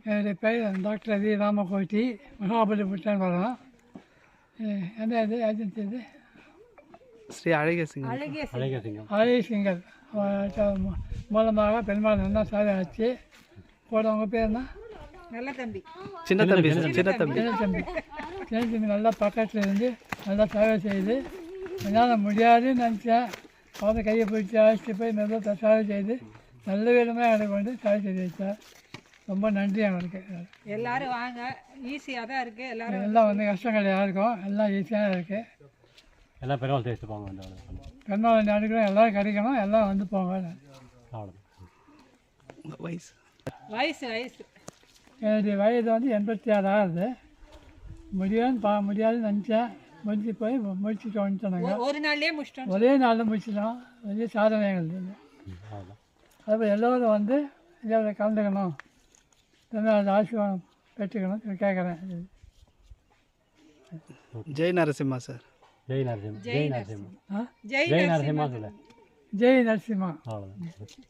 என்னுடைய பெயர் doctor V ராமகோட்டி, Mahabalipuram வரோம். எந்த இது ஏஜென்சி இது? ஸ்ரீ அழகசிங்கம். அழகசிங்கர் மூலமாக பெருமாள் நல்லா சேவை ஆச்சு. கூட உங்கள் பேர் என்ன? சின்ன தம்பி. சின்ன தம்பி நல்லா பக்கத்தில் இருந்து நல்லா சேவை செய்து என்னால் முடியாதுன்னு நினச்சேன். அவரை கையை பிடிச்சி அழைச்சிட்டு போய் நல்லா சேவை செய்து நல்ல விதமாக எனக்கு வந்து சேவை செய்து வச்சார். ரொம்ப நன்றி அவருக்கு. எல்லாரும் வாங்க, ஈஸியாக தான் இருக்குது. எல்லாம் வந்து கஷ்டங்கள் யாருக்கும் எல்லாம் ஈஸியாக இருக்குது. எல்லாம் பெருமாள் தேய்ச்சி போங்க. பெருமாள் நாடுகளும் எல்லோரும் கிடைக்கணும், எல்லாம் வந்து போங்க. வயசு என்னுடைய வயது வந்து 86 ஆகுது. முடியாதுன்னு நினச்சேன். முடிச்சு போய் முடிச்சுட்டு வந்துட்டோம். ஒரு நாள்லேயே முடிச்சிட்டோம். ஒரே நாளில் முடிச்சிட்டோம். பெரிய சாதனை எங்களுக்கு. அதுபோல் எல்லோரும் வந்து இதில் கலந்துக்கணும், ஆசீர்வாதம் பெற்றுக்கணும் கேட்குறேன். ஜெய் நரசிம்மா சார். ஜெய் நரசிம்மா. ஜெய் நரசிம்மா.